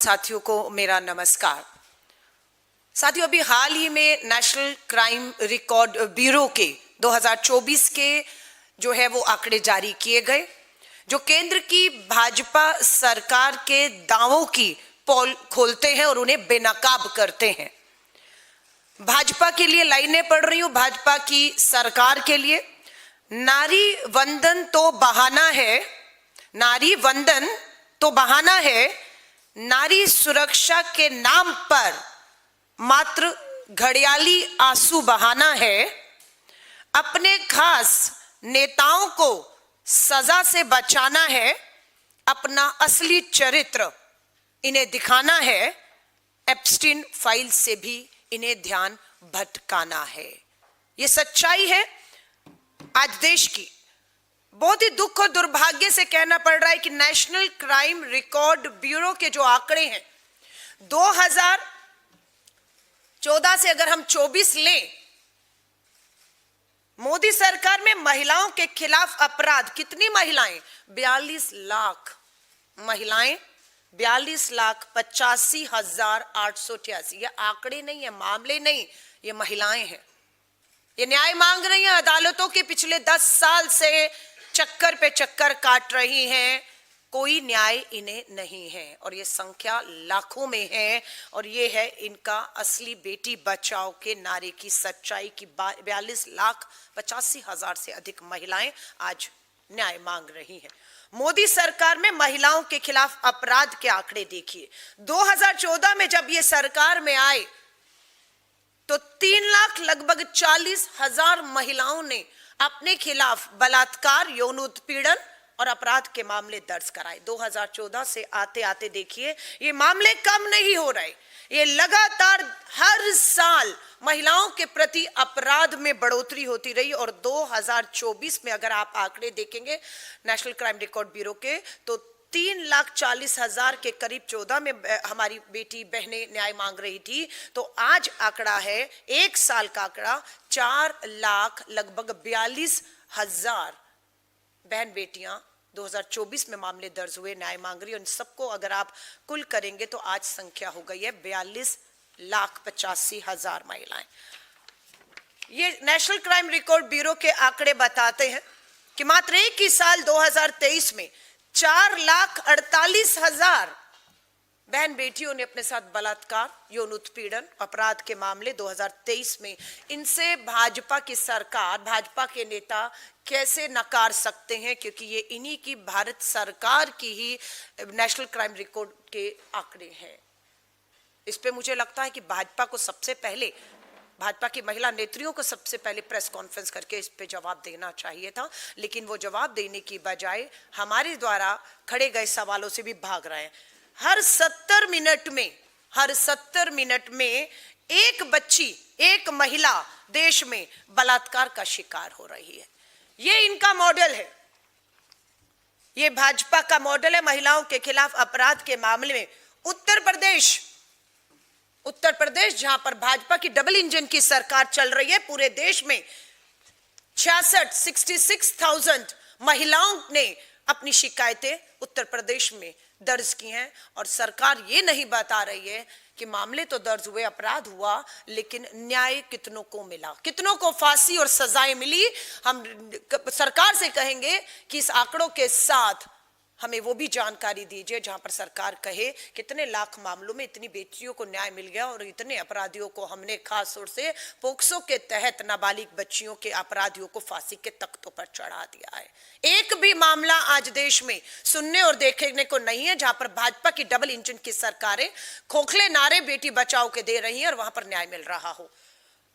साथियों को मेरा नमस्कार। साथियों, अभी हाल ही में नेशनल क्राइम रिकॉर्ड ब्यूरो के 2024 के जो है वो आंकड़े जारी किए गए, जो केंद्र की भाजपा सरकार के दावों की पोल खोलते हैं और उन्हें बेनकाब करते हैं। भाजपा के लिए लाइनें पढ़ रही हूं, भाजपा की सरकार के लिए। नारी वंदन तो बहाना है, नारी वंदन तो बहाना है, नारी सुरक्षा के नाम पर मात्र घड़ियाली आंसू बहाना है। अपने खास नेताओं को सजा से बचाना है, अपना असली चरित्र इन्हें दिखाना है, एप्स्टीन फाइल से भी इन्हें ध्यान भटकाना है। ये सच्चाई है आज देश की। बहुत ही दुख और दुर्भाग्य से कहना पड़ रहा है कि नेशनल क्राइम रिकॉर्ड ब्यूरो के जो आंकड़े हैं 2014 से अगर हम 24 लें, मोदी सरकार में महिलाओं के खिलाफ अपराध कितनी महिलाएं? 42 लाख महिलाएं, 42,85,888। ये आंकड़े नहीं है, मामले नहीं, ये महिलाएं हैं। ये न्याय मांग रही हैं, अदालतों के पिछले 10 साल से चक्कर पे चक्कर काट रही हैं, कोई न्याय इन्हें नहीं है और ये संख्या लाखों में है। और ये है इनका असली बेटी बचाओ के नारे की सच्चाई की 42,85,000 से अधिक महिलाएं आज न्याय मांग रही हैं। मोदी सरकार में महिलाओं के खिलाफ अपराध के आंकड़े देखिए। 2014 में जब ये सरकार में आए तो 3,40,000 महिलाओं ने अपने खिलाफ बलात्कार, यौन उत्पीड़न और अपराध के मामले दर्ज कराए। 2014 से आते आते देखिए ये मामले कम नहीं हो रहे, ये लगातार हर साल महिलाओं के प्रति अपराध में बढ़ोतरी होती रही। और 2024 में अगर आप आंकड़े देखेंगे नेशनल क्राइम रिकॉर्ड ब्यूरो के, तो 3,40,000 के करीब 14 में हमारी बेटी बहनें न्याय मांग रही थी, तो आज आंकड़ा है, एक साल का आंकड़ा, 4,42,000 बहन बेटियां 2024 में मामले दर्ज हुए, न्याय मांग रही है। उन सबको अगर आप कुल करेंगे तो आज संख्या हो गई है 42,85,000 महिलाएं। ये नेशनल क्राइम रिकॉर्ड ब्यूरो के आंकड़े बताते हैं कि मात्र एक ही साल 2023 में 4,48,000 बहन बेटियों ने अपने साथ बलात्कार, यौन उत्पीड़न, अपराध के मामले 2023 में। इनसे भाजपा की सरकार, भाजपा के नेता कैसे नकार सकते हैं, क्योंकि ये इन्हीं की भारत सरकार की ही नेशनल क्राइम रिकॉर्ड के आंकड़े हैं। इस पे मुझे लगता है कि भाजपा को सबसे पहले, भाजपा की महिला नेत्रियों को सबसे पहले प्रेस कॉन्फ्रेंस करके इस पे जवाब देना चाहिए था, लेकिन वो जवाब देने की बजाय हमारे द्वारा खड़े गए सवालों से भी भाग रहे हैं। हर 70 मिनट में एक बच्ची, एक महिला देश में बलात्कार का शिकार हो रही है। ये इनका मॉडल है, ये भाजपा का मॉडल है महिलाओं के खिलाफ अपराध के मामले में। उत्तर प्रदेश जहां पर भाजपा की डबल इंजन की सरकार चल रही है, पूरे देश में 66,000 महिलाओं ने अपनी शिकायतें उत्तर प्रदेश में दर्ज की हैं। और सरकार ये नहीं बता रही है कि मामले तो दर्ज हुए, अपराध हुआ, लेकिन न्याय कितनों को मिला, कितनों को फांसी और सजाएं मिली। हम सरकार से कहेंगे कि इस आंकड़ों के साथ हमें वो भी जानकारी दीजिए जहां पर सरकार कहे कितने लाख मामलों में इतनी बेटियों को न्याय मिल गया और इतने अपराधियों को हमने खास तौर से पोक्सो के तहत नाबालिग बच्चियों के अपराधियों को फांसी के तख्तों पर चढ़ा दिया है। एक भी मामला आज देश में सुनने और देखने को नहीं है जहां पर भाजपा की डबल इंजन की सरकारें खोखले नारे बेटी बचाओ के दे रही हैं और वहां पर न्याय मिल रहा हो।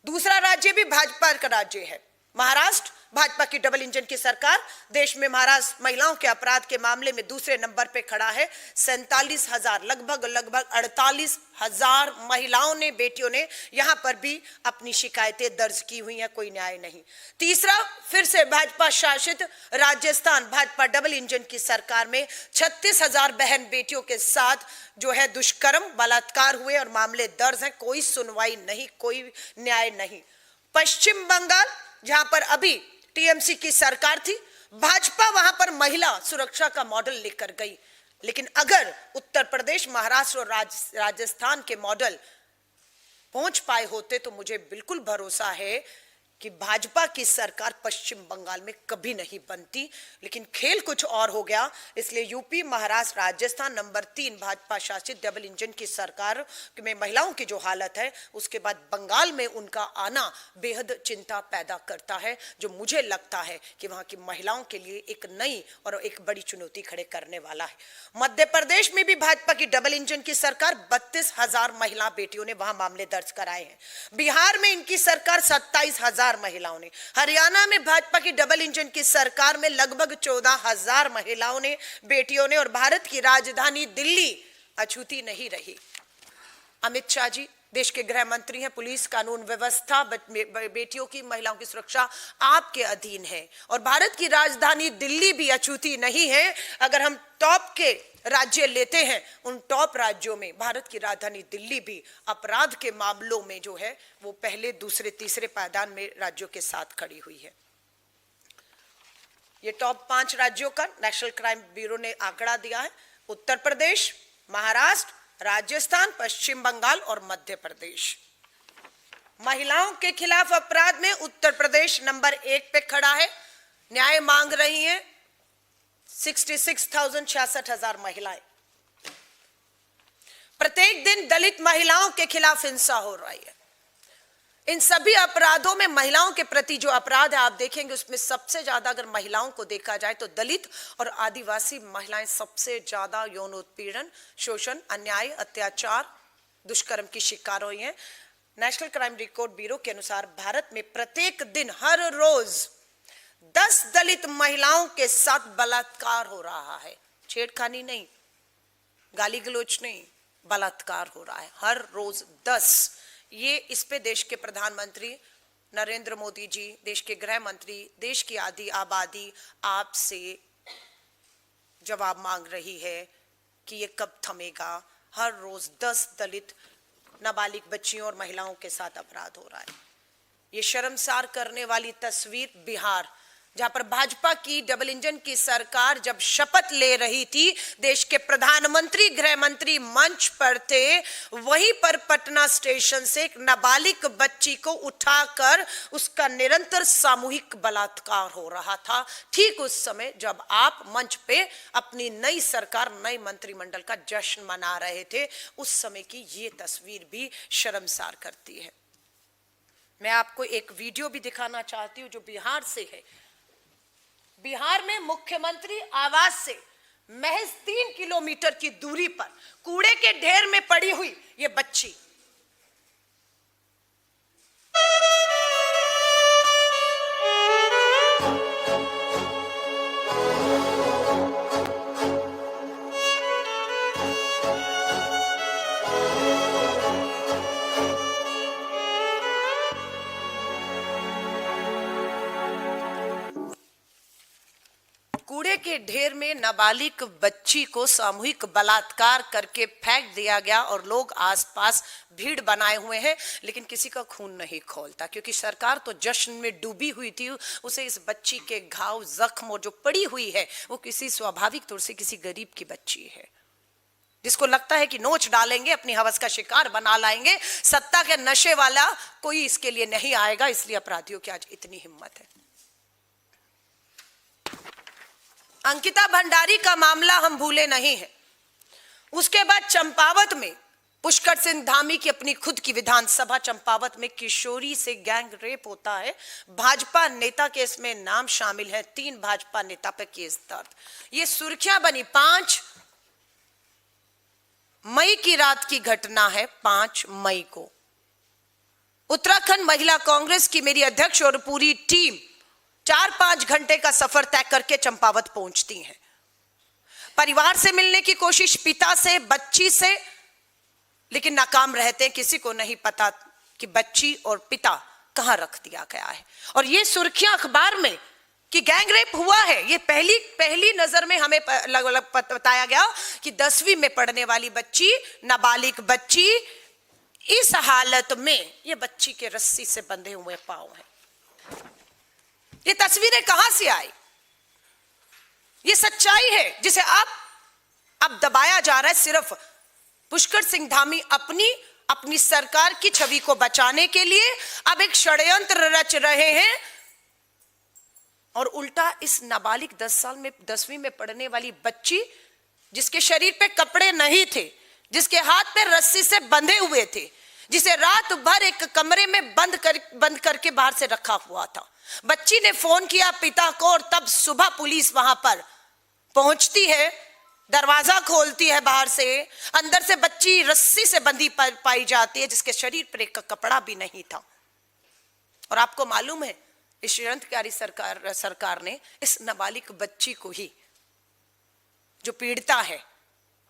दूसरा राज्य भी भाजपा का राज्य है, महाराष्ट्र। भाजपा की डबल इंजन की सरकार, देश में महाराष्ट्र महिलाओं के अपराध के मामले में दूसरे नंबर पे खड़ा है। 47,000, लगभग 48,000 महिलाओं ने, बेटियों ने यहां पर भी अपनी शिकायतें दर्ज की हुई हैं, कोई न्याय नहीं। तीसरा, फिर से भाजपा शासित राजस्थान, भाजपा डबल इंजन की सरकार में 36,000 बहन बेटियों के साथ जो है दुष्कर्म, बलात्कार हुए और मामले दर्ज हैं, कोई सुनवाई नहीं, कोई न्याय नहीं। पश्चिम बंगाल, जहां पर अभी टीएमसी की सरकार थी, भाजपा वहां पर महिला सुरक्षा का मॉडल लेकर गई। लेकिन अगर उत्तर प्रदेश, महाराष्ट्र और राजस्थान के मॉडल पहुंच पाए होते तो मुझे बिल्कुल भरोसा है कि भाजपा की सरकार पश्चिम बंगाल में कभी नहीं बनती। लेकिन खेल कुछ और हो गया, इसलिए यूपी, महाराष्ट्र, राजस्थान नंबर 3 भाजपा शासित डबल इंजन की सरकार में महिलाओं की जो हालत है, उसके बाद बंगाल में उनका आना बेहद चिंता पैदा करता है, जो मुझे लगता है कि वहां की महिलाओं के लिए एक नई और एक बड़ी चुनौती खड़े करने वाला है। मध्य प्रदेश में भी भाजपा की डबल इंजन की सरकार, 32,000 महिला बेटियों ने वहां मामले दर्ज कराए हैं। बिहार में इनकी सरकार 27,000 महिलाओं ने, हरियाणा में भाजपा की डबल इंजन की सरकार में लगभग 14,000 महिलाओं ने, बेटियों ने, और भारत की राजधानी दिल्ली अछूती नहीं रही। अमित शाह जी देश के गृह मंत्री हैं, पुलिस, कानून व्यवस्था, बेटियों की, महिलाओं की सुरक्षा आपके अधीन है, और भारत की राजधानी दिल्ली भी अछूती नहीं है। अगर हम टॉप के राज्य लेते हैं, उन टॉप राज्यों में भारत की राजधानी दिल्ली भी अपराध के मामलों में जो है वो पहले, दूसरे, तीसरे पायदान में राज्यों के साथ खड़ी हुई है। ये टॉप 5 राज्यों का नेशनल क्राइम ब्यूरो ने आंकड़ा दिया है। उत्तर प्रदेश, महाराष्ट्र, राजस्थान, पश्चिम बंगाल और मध्य प्रदेश। महिलाओं के खिलाफ अपराध में उत्तर प्रदेश नंबर 1 पे खड़ा है। न्याय मांग रही हैं 66,000 महिलाएं। प्रत्येक दिन दलित महिलाओं के खिलाफ हिंसा हो रही है। इन सभी अपराधों में महिलाओं के प्रति जो अपराध है आप देखेंगे, उसमें सबसे ज्यादा अगर महिलाओं को देखा जाए तो दलित और आदिवासी महिलाएं सबसे ज्यादा यौन उत्पीड़न, शोषण, अन्याय, अत्याचार, दुष्कर्म की शिकार हुई हैं। नेशनल क्राइम रिकॉर्ड ब्यूरो के अनुसार भारत में प्रत्येक दिन, हर रोज 10 दलित महिलाओं के साथ बलात्कार हो रहा है। छेड़खानी नहीं, गाली गलौज नहीं, बलात्कार हो रहा है हर रोज 10। ये इस पे देश के प्रधानमंत्री नरेंद्र मोदी जी, देश के गृह मंत्री, देश की आधी आबादी आपसे जवाब मांग रही है कि ये कब थमेगा। हर रोज 10 दलित नाबालिग बच्चियों और महिलाओं के साथ अपराध हो रहा है। ये शर्मसार करने वाली तस्वीर बिहार, जहां पर भाजपा की डबल इंजन की सरकार जब शपथ ले रही थी, देश के प्रधानमंत्री, गृह मंत्री मंच पर थे, वहीं पर पटना स्टेशन से एक नाबालिग बच्ची को उठाकर उसका निरंतर सामूहिक बलात्कार हो रहा था। ठीक उस समय जब आप मंच पे अपनी नई सरकार, नए मंत्रिमंडल का जश्न मना रहे थे, उस समय की ये तस्वीर भी शर्मसार करती है। मैं आपको एक वीडियो भी दिखाना चाहती हूं जो बिहार से है। बिहार में मुख्यमंत्री आवास से महज 3 किलोमीटर की दूरी पर कूड़े के ढेर में पड़ी हुई ये बच्ची, कूड़े के ढेर में नाबालिग बच्ची को सामूहिक बलात्कार करके फेंक दिया गया और लोग आसपास भीड़ बनाए हुए हैं, लेकिन किसी का खून नहीं खौलता, क्योंकि सरकार तो जश्न में डूबी हुई थी। उसे इस बच्ची के घाव, जख्म और जो पड़ी हुई है वो किसी स्वाभाविक तौर से किसी गरीब की बच्ची है, जिसको लगता है कि नोच डालेंगे, अपनी हवस का शिकार बना लाएंगे, सत्ता के नशे वाला कोई इसके लिए नहीं आएगा। इसलिए अपराधियों की आज इतनी हिम्मत है। अंकिता भंडारी का मामला हम भूले नहीं है। उसके बाद चंपावत में पुष्कर सिंह धामी की अपनी खुद की विधानसभा चंपावत में किशोरी से गैंग रेप होता है। भाजपा नेता के इसमें नाम शामिल है। 3 भाजपा नेता पर केस दर्ज। ये सुर्खियां बनी। 5 मई की रात की घटना है। 5 मई को उत्तराखंड महिला कांग्रेस की मेरी अध्यक्ष और पूरी टीम 4-5 घंटे का सफर तय करके चंपावत पहुंचती हैं। परिवार से मिलने की कोशिश, पिता से, बच्ची से, लेकिन नाकाम रहते हैं। किसी को नहीं पता कि बच्ची और पिता कहां रख दिया गया है। और ये सुर्खियां अखबार में कि गैंग रेप हुआ है, ये पहली नजर में हमें बताया गया कि 10वीं में पढ़ने वाली बच्ची, नाबालिग बच्ची, इस हालत में ये बच्ची के रस्सी से बंधे हुए पांव हैं। ये तस्वीरें कहां से आई? ये सच्चाई है जिसे आप अब दबाया जा रहा है सिर्फ पुष्कर सिंह धामी अपनी सरकार की छवि को बचाने के लिए अब एक षड्यंत्र रच रहे हैं और उल्टा इस नाबालिग 10वीं में पढ़ने वाली बच्ची जिसके शरीर पे कपड़े नहीं थे, जिसके हाथ पे रस्सी से बंधे हुए थे, जिसे रात भर एक कमरे में बंद करके बाहर से रखा हुआ था, बच्ची ने फोन किया पिता को और तब सुबह पुलिस वहां पर पहुंचती है, दरवाजा खोलती है बाहर से, अंदर से बच्ची रस्सी से बंधी पाई जाती है जिसके शरीर पर एक कपड़ा भी नहीं था। और आपको मालूम है इस षड्यंत्रकारी सरकार ने इस नाबालिग बच्ची को ही, जो पीड़िता है,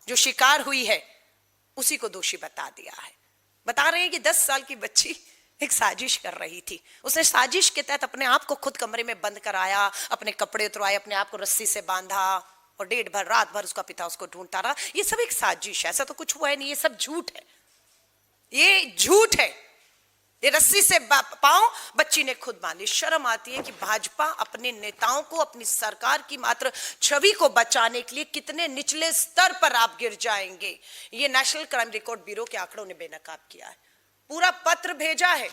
जो शिकार हुई है, उसी को दोषी बता दिया है। बता रहे हैं कि 10 साल की बच्ची एक साजिश कर रही थी, उसने साजिश के तहत अपने आप को खुद कमरे में बंद कराया, अपने कपड़े उतरवाए, अपने आप को रस्सी से बांधा और रात भर उसका पिता उसको ढूंढता रहा। ये सब एक साजिश है, ऐसा तो कुछ हुआ है नहीं, ये सब झूठ है, ये झूठ है। ये रस्सी से पांव बच्ची ने खुद बांधी। शर्म आती है कि भाजपा अपने नेताओं को, अपनी सरकार की मात्र छवि को बचाने के लिए कितने निचले स्तर पर आप गिर जाएंगे। ये नेशनल क्राइम रिकॉर्ड ब्यूरो के आंकड़ों ने बेनकाब किया है, पूरा पत्र भेजा है,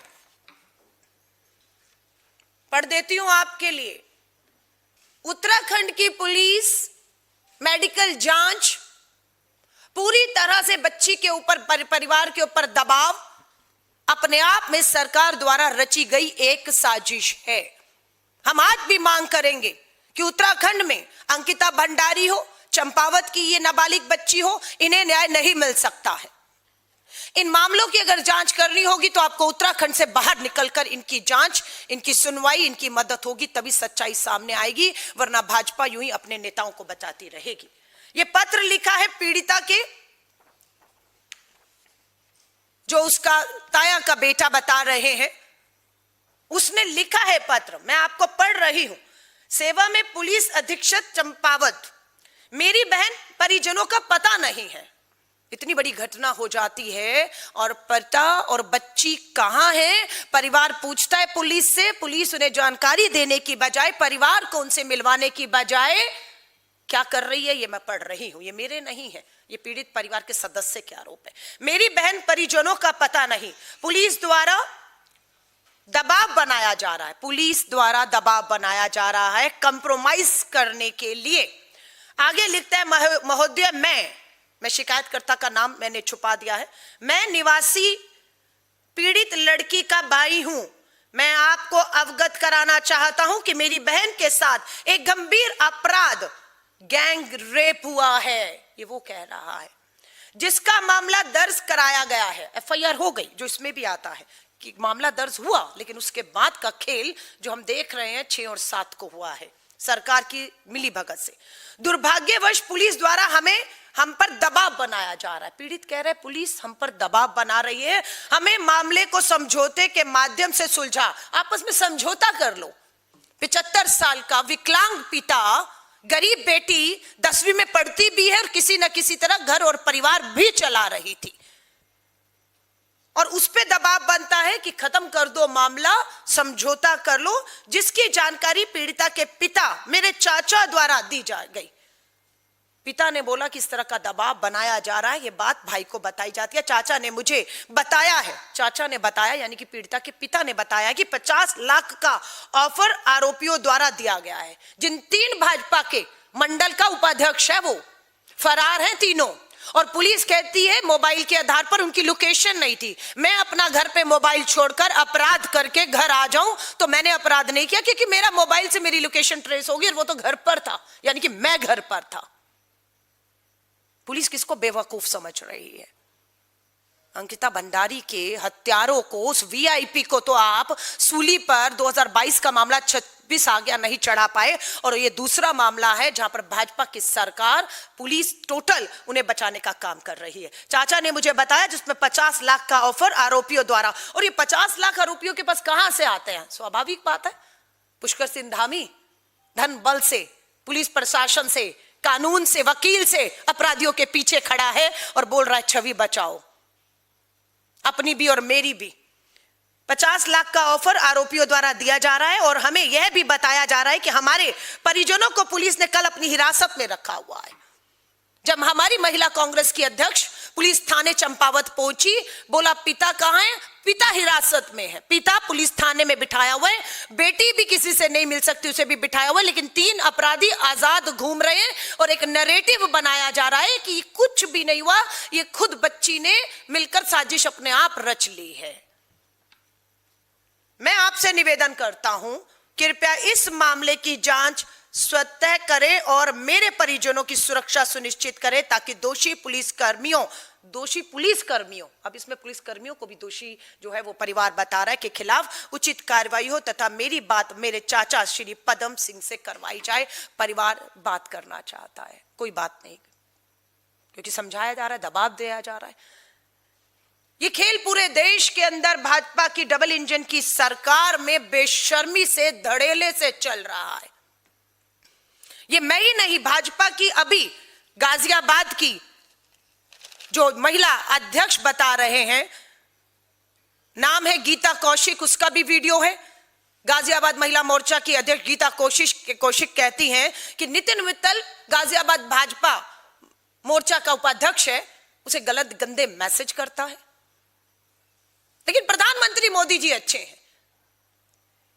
पढ़ देती हूं आपके लिए। उत्तराखंड की पुलिस मेडिकल जांच पूरी तरह से बच्ची के ऊपर, परिवार के ऊपर दबाव अपने आप में सरकार द्वारा रची गई एक साजिश है। हम आज भी मांग करेंगे कि उत्तराखंड में अंकिता भंडारी हो, चंपावत की ये नाबालिग बच्ची हो, इन्हें न्याय नहीं मिल सकता है। इन मामलों की अगर जांच करनी होगी तो आपको उत्तराखंड से बाहर निकलकर इनकी जांच, इनकी सुनवाई, इनकी मदद होगी, तभी सच्चाई सामने आएगी, वरना भाजपा यूं ही अपने नेताओं को बचाती रहेगी। ये पत्र लिखा है पीड़िता के, जो उसका ताया का बेटा बता रहे हैं, उसने लिखा है पत्र, मैं आपको पढ़ रही हूं। सेवा में पुलिस अधीक्षक चंपावत, मेरी बहन परिजनों का पता नहीं है। इतनी बड़ी घटना हो जाती है और पिता और बच्ची कहां है, परिवार पूछता है पुलिस से, पुलिस उन्हें जानकारी देने की बजाय, परिवार को उनसे मिलवाने की बजाय क्या कर रही है, ये मैं पढ़ रही हूं, ये मेरे नहीं है, ये पीड़ित परिवार के सदस्य के आरोप है। मेरी बहन परिजनों का पता नहीं, पुलिस द्वारा दबाव बनाया जा रहा है, पुलिस द्वारा दबाव बनाया जा रहा है कंप्रोमाइज करने के लिए। आगे लिखता है महोदय, मैं शिकायतकर्ता का नाम मैंने छुपा दिया है, मैं निवासी पीड़ित लड़की का भाई हूं। मैं आपको अवगत कराना चाहता हूं कि मेरी बहन के साथ एक गंभीर अपराध, गैंग रेप हुआ है, ये वो कह रहा है, जिसका मामला दर्ज कराया गया है। एफआईआर हो गई, जो इसमें भी आता है कि मामला दर्ज हुआ, लेकिन उसके बाद का खेल जो हम देख रहे हैं 6 और 7 को हुआ है सरकार की मिलीभगत से। दुर्भाग्यवश पुलिस द्वारा हम पर दबाव बनाया जा रहा है। पीड़ित कह रहे हैं पुलिस हम पर दबाव बना रही है, हमें मामले को समझौते के माध्यम से सुलझा, आपस में समझौता कर लो। 75 साल का विकलांग पिता, गरीब बेटी 10वीं में पढ़ती भी है और किसी न किसी तरह घर और परिवार भी चला रही थी, और उस पे दबाव बनता है कि खत्म कर दो मामला, समझौता कर लो, जिसकी जानकारी पीड़िता के पिता, मेरे चाचा द्वारा दी जा गई। पिता ने बोला कि इस तरह का दबाव बनाया जा रहा है, ये बात भाई को बताई जाती है। चाचा ने मुझे बताया है, चाचा ने बताया यानी कि पीड़िता के पिता ने बताया कि 50 लाख का ऑफर आरोपियों द्वारा दिया गया है। जिन 3 भाजपा के मंडल का उपाध्यक्ष है वो फरार हैं तीनों, और पुलिस कहती है मोबाइल के आधार पर उनकी लोकेशन नहीं थी। मैं अपना घर पे मोबाइल छोड़कर अपराध करके घर आ जाऊं तो मैंने अपराध नहीं किया, क्योंकि मेरा मोबाइल से मेरी लोकेशन ट्रेस होगी और वो तो घर पर था, यानी कि मैं घर पर था। पुलिस किसको बेवकूफ समझ रही है? अंकिता भंडारी के हत्यारों को, उस वीआईपी को तो आप सूली पर 2022 का मामला 26 आ गया नहीं चढ़ा पाए, और ये दूसरा मामला है जहां पर भाजपा की सरकार, पुलिस टोटल उन्हें बचाने का काम कर रही है। चाचा ने मुझे बताया जिसमें 50 लाख का ऑफर आरोपियों द्वारा, और ये 50 लाख आरोपियों के पास कहां से आते हैं? स्वाभाविक बात है, पुष्कर सिंह धामी धन बल से, पुलिस प्रशासन से, कानून से, वकील से अपराधियों के पीछे खड़ा है और बोल रहा है छवि बचाओ, अपनी भी और मेरी भी। 50 लाख का ऑफर आरोपियों द्वारा दिया जा रहा है, और हमें यह भी बताया जा रहा है कि हमारे परिजनों को पुलिस ने कल अपनी हिरासत में रखा हुआ है, जब हमारी महिला कांग्रेस की अध्यक्ष पुलिस थाने चंपावत पहुंची, बोला पिता कहां है? पिता हिरासत में है, पिता पुलिस थाने में बिठाया हुआ है, बेटी भी किसी से नहीं मिल सकती, उसे भी बिठाया हुआ है, लेकिन 3 अपराधी आजाद घूम रहे हैं और एक नैरेटिव बनाया जा रहा है कि कुछ भी नहीं हुआ, ये खुद बच्ची ने मिलकर साजिश अपने आप रच ली है। मैं आपसे निवेदन करता हूं, कृपया इस मामले की जांच स्वतः करें और मेरे परिजनों की सुरक्षा सुनिश्चित करें, ताकि दोषी पुलिसकर्मियों, अब इसमें पुलिसकर्मियों को भी दोषी जो है वो परिवार बता रहा है, के खिलाफ उचित कार्रवाई हो तथा मेरी बात मेरे चाचा श्री पदम सिंह से करवाई जाए। परिवार बात करना चाहता है, कोई बात नहीं, क्योंकि समझाया जा रहा है, दबाव दिया जा रहा है। ये खेल पूरे देश के अंदर भाजपा की डबल इंजन की सरकार में बेशर्मी से, धड़ेले से चल रहा है। ये मैं ही नहीं, भाजपा की अभी गाजियाबाद की जो महिला अध्यक्ष बता रहे हैं, नाम है गीता कौशिक, उसका भी वीडियो है। गाजियाबाद महिला मोर्चा की अध्यक्ष गीता कौशिक कहती हैं कि नितिन मित्तल गाजियाबाद भाजपा मोर्चा का उपाध्यक्ष है, उसे गलत गंदे मैसेज करता है। लेकिन प्रधानमंत्री मोदी जी अच्छे हैं,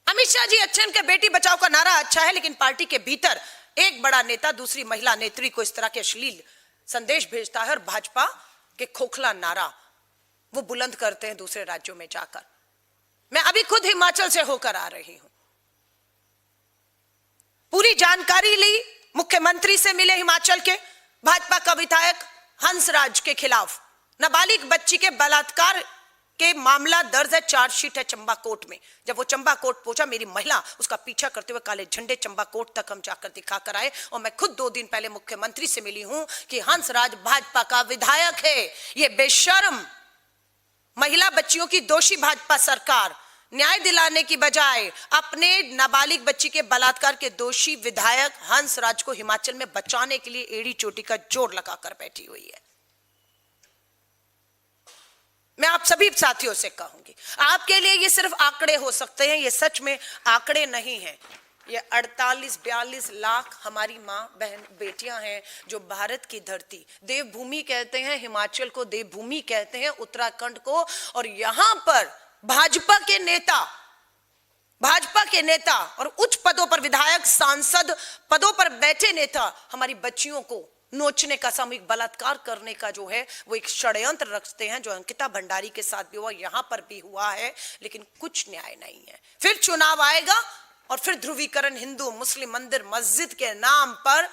अमित शाह जी अच्छे हैं, उनके बेटी बचाओ का नारा अच्छा है, लेकिन पार्टी के भीतर एक बड़ा नेता दूसरी महिला नेत्री को इस तरह के अश्लील संदेश भेजता है और भाजपा के खोखला नारा वो बुलंद करते हैं दूसरे राज्यों में जाकर। मैं अभी खुद हिमाचल से होकर आ रही हूं, पूरी जानकारी ली, मुख्यमंत्री से मिले हिमाचल के। भाजपा का विधायक हंसराज के खिलाफ नाबालिग बच्ची के बलात्कार के मामला दर्ज है, चार्जशीट है चंबा कोर्ट में। जब वो चंबा कोर्ट पहुंचा, मेरी महिला उसका पीछा करते हुए काले झंडे चंबा कोर्ट तक हम जाकर दिखा कर आए, और मैं खुद 2 दिन पहले मुख्यमंत्री से मिली हूं कि हंसराज भाजपा का विधायक है। ये बेशर्म महिला बच्चियों की दोषी भाजपा सरकार न्याय दिलाने की बजाय अपने नाबालिग बच्ची के बलात्कार के दोषी विधायक हंसराज को हिमाचल में बचाने के लिए एड़ी चोटी का जोर लगाकर बैठी हुई है। मैं आप सभी साथियों से कहूंगी, आपके लिए ये सिर्फ आंकड़े हो सकते हैं, ये सच में आंकड़े नहीं हैं। ये 48-42 लाख हमारी मां बहन बेटियां हैं जो भारत की धरती, देवभूमि कहते हैं हिमाचल को, देवभूमि कहते हैं उत्तराखंड को, और यहां पर भाजपा के नेता और उच्च पदों पर विधायक, सांसद पदों पर बैठे नेता हमारी बच्चियों को नोचने का, सामूहिक बलात्कार करने का जो है वो एक षड्यंत्र रचते हैं, जो अंकिता भंडारी के साथ भी हुआ, यहां पर भी हुआ है, लेकिन कुछ न्याय नहीं है। फिर चुनाव आएगा और फिर ध्रुवीकरण, हिंदू मुस्लिम मंदिर मस्जिद के नाम पर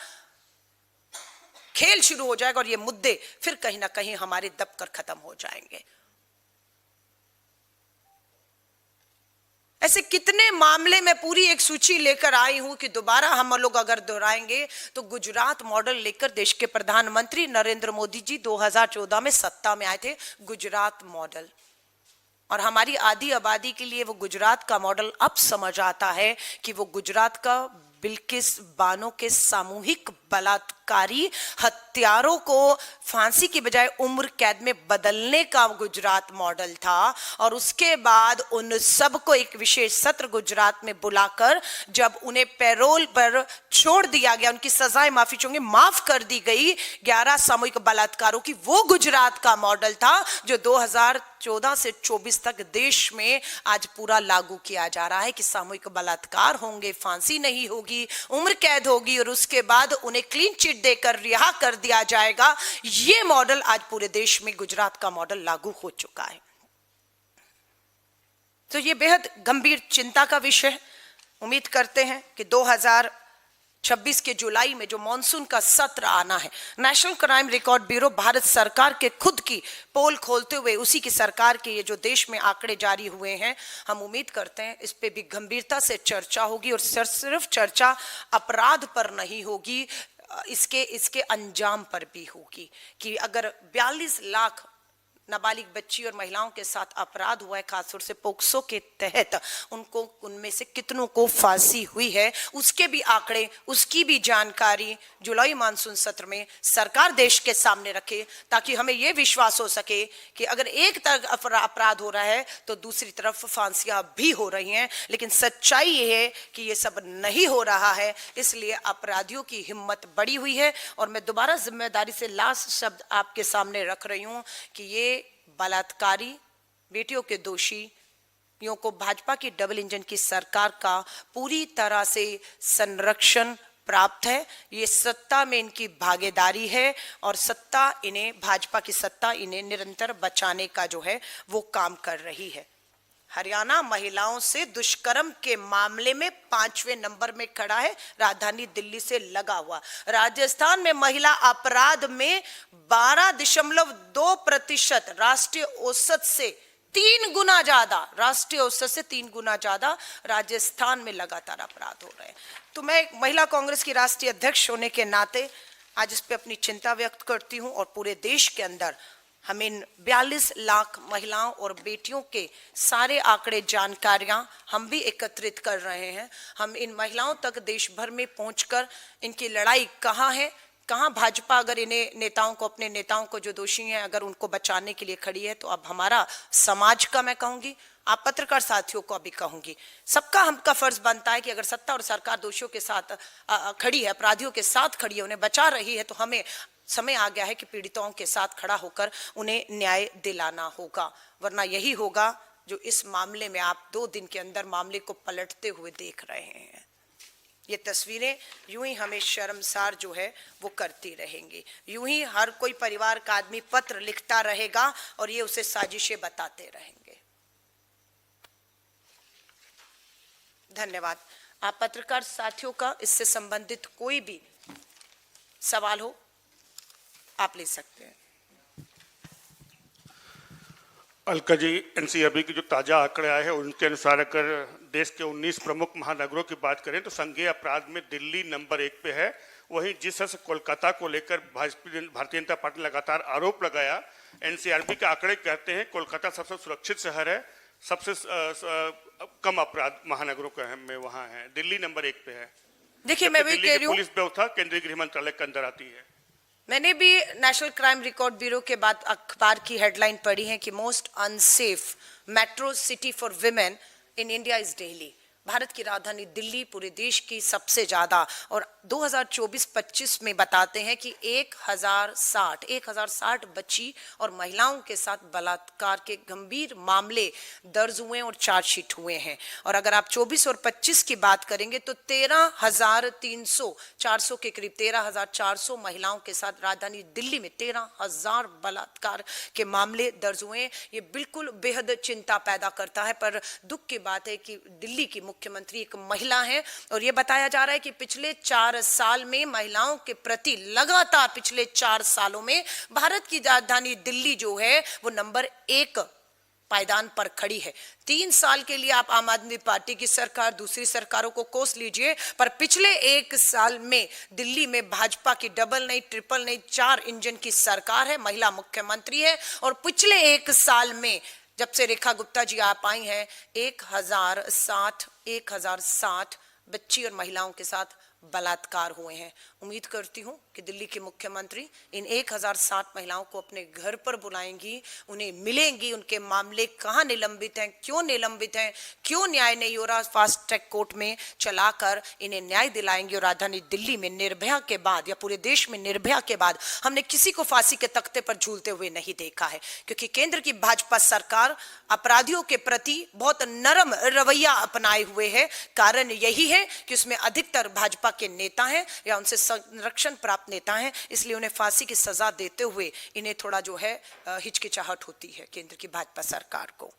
खेल शुरू हो जाएगा और ये मुद्दे फिर कहीं ना कहीं हमारे दबकर खत्म हो जाएंगे। ऐसे कितने मामले में पूरी एक सूची लेकर आई हूं कि दोबारा हम लोग अगर दोहराएंगे तो गुजरात मॉडल लेकर देश के प्रधानमंत्री नरेंद्र मोदी जी 2014 में सत्ता में आए थे, गुजरात मॉडल। और हमारी आधी आबादी के लिए वो गुजरात का मॉडल अब समझ आता है कि वो गुजरात का बिल्किस बानो के सामूहिक बलात्कारी हत्यारों को फांसी की बजाय उम्र कैद में बदलने का गुजरात मॉडल था। और उसके बाद उन सबको एक विशेष सत्र गुजरात में बुलाकर जब उन्हें पैरोल पर छोड़ दिया गया, उनकी सजाएं माफ कर दी गई 11 सामूहिक बलात्कारों की, वो गुजरात का मॉडल था जो 2014 से 24 तक देश में आज पूरा लागू किया जा रहा है कि सामूहिक बलात्कार होंगे, फांसी नहीं होगी, उम्र कैद होगी और उसके बाद उन्हें क्लीन चिट देकर रिहा कर दिया जाएगा। ये मॉडल आज पूरे देश में गुजरात का मॉडल लागू हो चुका है। तो ये बेहद गंभीर चिंता का विषय है। उम्मीद करते हैं कि 2026 के जुलाई में जो मॉनसून का सत्र आना है, national crime record bureau Bharat सरकार के खुद की पोल खोलते हुए उसी की सरकार के ये जो देश में आंकड़े जारी हुए हैं, हम उम्मीद करते हैं इस पे भी गंभीरता से चर्चा होगी और सिर्फ चर्चा अपराध पर नहीं होगी, इसके अंजाम पर भी होगी कि अगर 42 लाख नाबालिग बच्ची और महिलाओं के साथ अपराध हुआ है, खासतौर से पोक्सो के तहत उनको, उनमें से कितनों को फांसी हुई है, उसके भी आंकड़े, उसकी भी जानकारी जुलाई मानसून सत्र में सरकार देश के सामने रखे, ताकि हमें यह विश्वास हो सके कि अगर एक तरफ अपराध हो रहा है तो दूसरी तरफ फांसियां भी हो रही हैं। लेकिन सच्चाई यह है कि यह सब नहीं हो रहा है, इसलिए अपराधियों की हिम्मत बढ़ी हुई है। और मैं दोबारा जिम्मेदारी से लास्ट शब्द आपके सामने रख रही हूं कि ये बलात्कारी बेटियों के दोषियों को भाजपा की डबल इंजन की सरकार का पूरी तरह से संरक्षण प्राप्त है। ये सत्ता में इनकी भागीदारी है और सत्ता इन्हें, भाजपा की सत्ता इन्हें निरंतर बचाने का जो है वो काम कर रही है। हरियाणा महिलाओं से दुष्कर्म के मामले में 5वें नंबर में खड़ा है, राजधानी दिल्ली से लगा हुआ। राजस्थान में महिला अपराध में 12.2%, राष्ट्रीय औसत से 3 गुना ज्यादा, राष्ट्रीय औसत से 3 गुना ज्यादा राजस्थान में लगातार अपराध हो रहे हैं। तो मैं महिला कांग्रेस की राष्ट्रीय अध्यक्ष होने के नाते आज इस पे अपनी चिंता व्यक्त करती हूं और पूरे देश के अंदर हम इन 42 लाख महिलाओं और बेटियों के सारे आंकड़े, जानकारियां हम भी एकत्रित कर रहे हैं। हम इन महिलाओं तक देश भर में पहुंचकर इनकी लड़ाई कहां है, कहां भाजपा अगर इन्हें नेताओं को, अपने नेताओं को जो दोषी हैं, अगर उनको बचाने के लिए खड़ी है, तो अब हमारा समाज का, मैं कहूंगी आप पत्रकार साथियों को अभी कहूंगी, सबका हमका फर्ज बनता है कि अगर सत्ता और सरकार दोषियों के साथ खड़ी है, अपराधियों के साथ खड़ी है, उन्हें बचा रही है, तो हमें समय आ गया है कि पीड़िताओं के साथ खड़ा होकर उन्हें न्याय दिलाना होगा। वरना यही होगा जो इस मामले में आप 2 दिन के अंदर मामले को पलटते हुए देख रहे हैं। ये तस्वीरें यूं ही हमें शर्मसार जो है वो करती रहेंगी। यूं ही हर कोई परिवार का आदमी पत्र लिखता रहेगा और ये उसे साजिशें बताते रहेंगे। धन्यवाद। आप पत्रकार साथियों का इससे संबंधित कोई भी सवाल हो आप ले सकते हैं। अलका जी, एनसीआरबी की जो ताजा आंकड़े आए हैं उनके अनुसार अगर देश के 19 प्रमुख महानगरों की बात करें तो संज्ञेय अपराध में दिल्ली नंबर 1 पे है। वहीं जिस तरह से कोलकाता को लेकर भारतीय जनता पार्टी लगातार आरोप लगाया, एनसीआरबी के आंकड़े कहते हैं कोलकाता सबसे सुरक्षित शहर है, सबसे कम अपराध महानगरों में वहां है, दिल्ली नंबर 1 पे है। देखिए, मैं वही कह रही हूँ, पुलिस व्यवस्था केंद्रीय गृह मंत्रालय के अंदर आती है। मैंने भी नेशनल क्राइम रिकॉर्ड ब्यूरो के बाद अखबार की हेडलाइन पढ़ी है कि most unsafe metro city for women in India is Delhi. Bharat की राजधानी दिल्ली पूरे देश की सबसे ज्यादा, और 2024-25 में बताते हैं कि 1060 बच्ची और महिलाओं के साथ बलात्कार के गंभीर मामले दर्ज हुए और चार्जशीट हुए हैं। और अगर आप 24 और 25 की बात करेंगे तो 13,300, 400 के करीब 13,400 महिलाओं के साथ राजधानी दिल्ली में 13,000 बलात्कार के मामले दर्ज हुए। ये बिल्कुल बेहद चिंता पैदा करता है। पर दुख की बात है कि दिल्ली की मुख्यमंत्री एक महिला है और यह बताया जा रहा है कि पिछले 4 साल में महिलाओं के प्रति लगातार पिछले 4 सालों में भारत की राजधानी दिल्ली जो है वो नंबर 1 पायदान पर खड़ी है। 3 साल के लिए आप आम आदमी पार्टी की सरकार, दूसरी सरकारों को कोस लीजिए, पर पिछले 1 साल में दिल्ली में भाजपा की डबल नहीं, ट्रिपल नहीं, 4 इंजन की सरकार है, महिला मुख्यमंत्री है। और पिछले 1 साल में जब से रेखा गुप्ता जी आप आई हैं, 1060 बच्ची और महिलाओं के साथ बलात्कार हुए हैं। उम्मीद करती हूं कि दिल्ली के मुख्यमंत्री इन 1060 महिलाओं को अपने घर पर बुलाएंगी, उन्हें मिलेंगी, उनके मामले कहां निलंबित हैं, क्यों निलंबित हैं, क्यों न्याय नहीं हो रहा, फास्ट ट्रैक कोर्ट में चलाकर इन्हें न्याय दिलाएंगे। और राजधानी दिल्ली में निर्भया के बाद या पूरे देश में निर्भया के बाद हमने किसी को फांसी के तख्ते पर झूलते हुए नहीं देखा है, क्योंकि केंद्र की भाजपा सरकार अपराधियों के प्रति बहुत नरम रवैया अपनाए हुए है। कारण यही है कि उसमें अधिकतर भाजपा के नेता हैं या उनसे संरक्षण प्राप्त नेता हैं, इसलिए उन्हें फांसी की सजा देते हुए इन्हें थोड़ा जो है हिचकिचाहट होती है केंद्र की भाजपा सरकार को।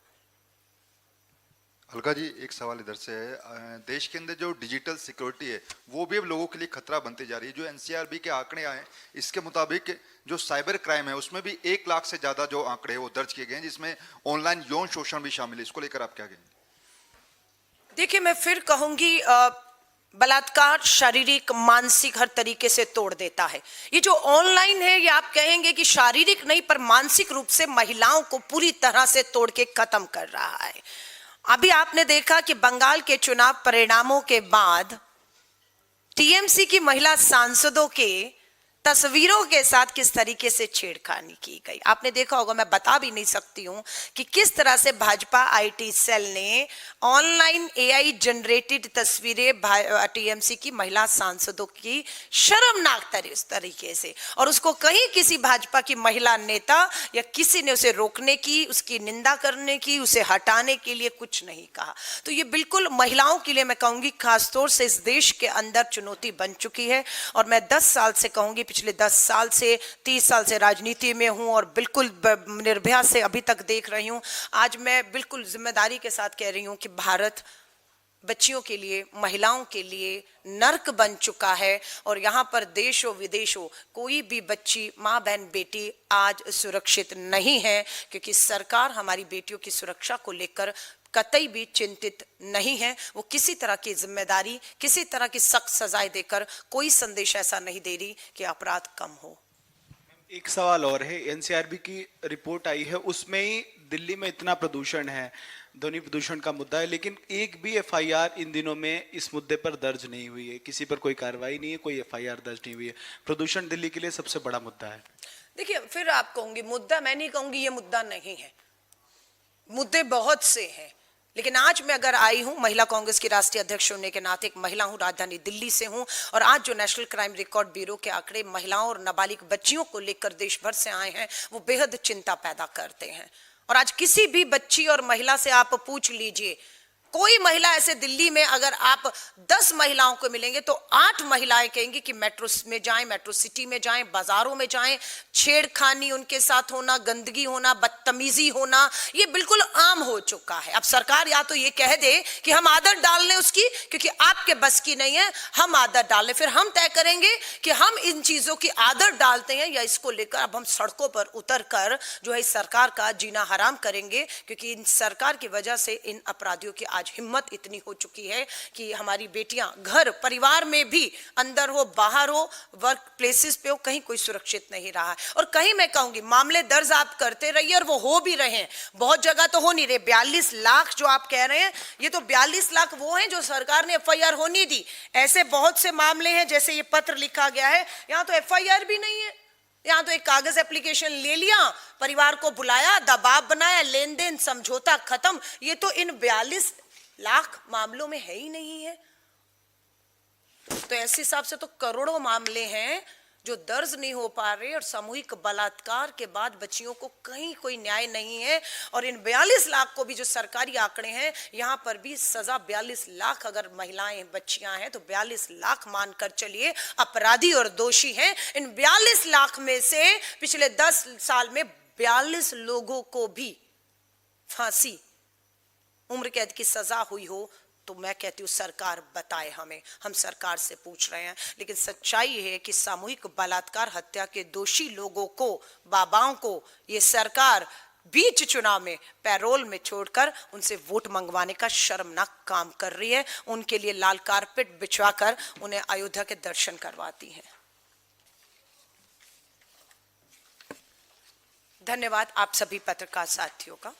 अलका जी, एक सवाल इधर से है। देश के अंदर जो डिजिटल सिक्योरिटी है वो भी अब लोगों के लिए खतरा बनती जा रही है। जो एनसीआरबी के आंकड़े आए इसके मुताबिक जो साइबर क्राइम है उसमें भी 1 लाख से ज्यादा जो आंकड़े हैं वो दर्ज किए गए हैं, जिसमें ऑनलाइन यौन शोषण भी शामिल है। इसको लेकर आप क्या कहेंगे? देखिए, मैं फिर कहूंगी बलात्कार शारीरिक मानसिक हर तरीके से तोड़ देता है। ये जो ऑनलाइन है, ये आप कहेंगे कि शारीरिक नहीं पर मानसिक रूप से महिलाओं को पूरी तरह से तोड़ के खत्म कर रहा है। अभी आपने देखा कि बंगाल के चुनाव परिणामों के बाद टीएमसी की महिला सांसदों के तस्वीरों के साथ किस तरीके से छेड़खानी की गई आपने देखा होगा। मैं बता भी नहीं सकती हूं कि किस तरह से भाजपा आईटी सेल ने ऑनलाइन एआई जनरेटेड तस्वीरें टीएमसी की महिला सांसदों की शर्मनाक तरीके से, और उसको कहीं किसी भाजपा की महिला नेता या किसी ने उसे रोकने की, उसकी निंदा करने की, उसे हटाने के लिए कुछ नहीं कहा। तो ये बिल्कुल महिलाओं के लिए मैं कहूंगी खासतौर से इस देश के अंदर चुनौती बन चुकी है। और मैं 10 साल से कहूंगी, पिछले 10 साल से 30 साल से राजनीति में हूं और बिल्कुल निर्भया से अभी तक देख रही हूं। आज मैं बिल्कुल जिम्मेदारी के साथ कह रही हूं कि भारत बच्चियों के लिए, महिलाओं के लिए नर्क बन चुका है। और यहाँ पर देशों विदेशों कोई भी बच्ची, माँ बहन बेटी आज सुरक्षित नहीं है, क्योंकि सरकार हमारी बेटियों की सुरक्षा को लेकर कतई भी चिंतित नहीं है। वो किसी तरह की जिम्मेदारी, किसी तरह की सख्त सजाएं देकर कोई संदेश ऐसा नहीं दे रही कि अपराध कम हो। एक सवाल और है, एनसीआरबी की रिपोर्ट आई है, उसमें ही दिल्ली में इतना प्रदूषण है, ध्वनि प्रदूषण का मुद्दा है, लेकिन एक भी एफआईआर इन दिनों में इस मुद्दे पर दर्ज नहीं हुई है। किसी पर कोई कार्रवाई नहीं है, कोई एफआईआर दर्ज नहीं हुई है। प्रदूषण दिल्ली के लिए सबसे बड़ा मुद्दा है। देखिए, फिर आप कहूंगी मुद्दा, मैं नहीं कहूंगी ये मुद्दा नहीं है, मुद्दे बहुत से हैं। लेकिन आज मैं अगर आई हूं महिला कांग्रेस की राष्ट्रीय अध्यक्ष होने के नाते, एक महिला हूं, राजधानी दिल्ली से हूं, और आज जो नेशनल क्राइम रिकॉर्ड ब्यूरो के आंकड़े महिलाओं और नाबालिग बच्चियों को लेकर देश भर से आए हैं, वो बेहद चिंता पैदा करते हैं। और आज किसी भी बच्ची और महिला से आप पूछ लीजिए, कोई महिला ऐसे दिल्ली में अगर आप 10 महिलाओं को मिलेंगे तो 8 महिलाएं कहेंगी कि मेट्रो में जाएं, मेट्रो सिटी में जाएं, बाजारों में जाएं, छेड़खानी उनके साथ होना, गंदगी होना, बदतमीजी होना, ये बिल्कुल आम हो चुका है। अब सरकार या तो ये कह दे कि हम आदत डाल लें उसकी, क्योंकि आपके बस की नहीं है, हम आदत डाल लें, फिर हम तय करेंगे कि हम इन चीजों की आदत डालते हैं या इसको लेकर अब हम सड़कों पर उतर कर जो है सरकार का जीना हराम करेंगे। क्योंकि इन सरकार की वजह से इन अपराधियों की आज हिम्मत इतनी हो चुकी है कि हमारी बेटियां घर परिवार में भी, अंदर हो बाहर हो, वर्क प्लेसेस पे हो, कहीं कोई सुरक्षित नहीं रहा है। और कहीं मैं कहूंगी मामले दर्ज आप करते रहिए, और वो हो भी रहे हैं, बहुत जगह तो हो नहीं रहे। 42 लाख जो आप कह रहे हैं, ये तो 42 लाख वो हैं जो सरकार ने एफआईआर होनी दी। ऐसे बहुत से मामले हैं, जैसे ये पत्र लिखा गया है, यहां तो एफआईआर भी नहीं है। यहां तो एक कागज एप्लीकेशन ले लिया, परिवार को बुलाया, दबाव बनाया, लेन देन समझौता खत्म। ये तो इन 42 लाख मामलों में है ही नहीं है। तो ऐसे हिसाब से तो करोड़ों मामले हैं जो दर्ज नहीं हो पा रहे, और सामूहिक बलात्कार के बाद बच्चियों को कहीं कोई न्याय नहीं है। और इन 42 लाख को भी जो सरकारी आंकड़े हैं, यहां पर भी सजा 42 लाख अगर महिलाएं बच्चियां हैं तो 42 लाख मानकर चलिए अपराधी और दोषी हैं। इन 42 लाख में से पिछले 10 साल में 42 लोगों को भी फांसी, उम्र कैद की सजा हुई हो, तो मैं कहती हूँ सरकार बताए हमें, हम सरकार से पूछ रहे हैं। लेकिन सच्चाई है कि सामूहिक बलात्कार हत्या के दोषी लोगों को, बाबाओं को ये सरकार बीच चुनाव में पैरोल में छोड़कर उनसे वोट मंगवाने का शर्मनाक काम कर रही है। उनके लिए लाल कारपेट बिछवाकर उन्हें अयोध्या के दर्शन करवाती है। धन्यवाद आप सभी पत्रकार साथियों का।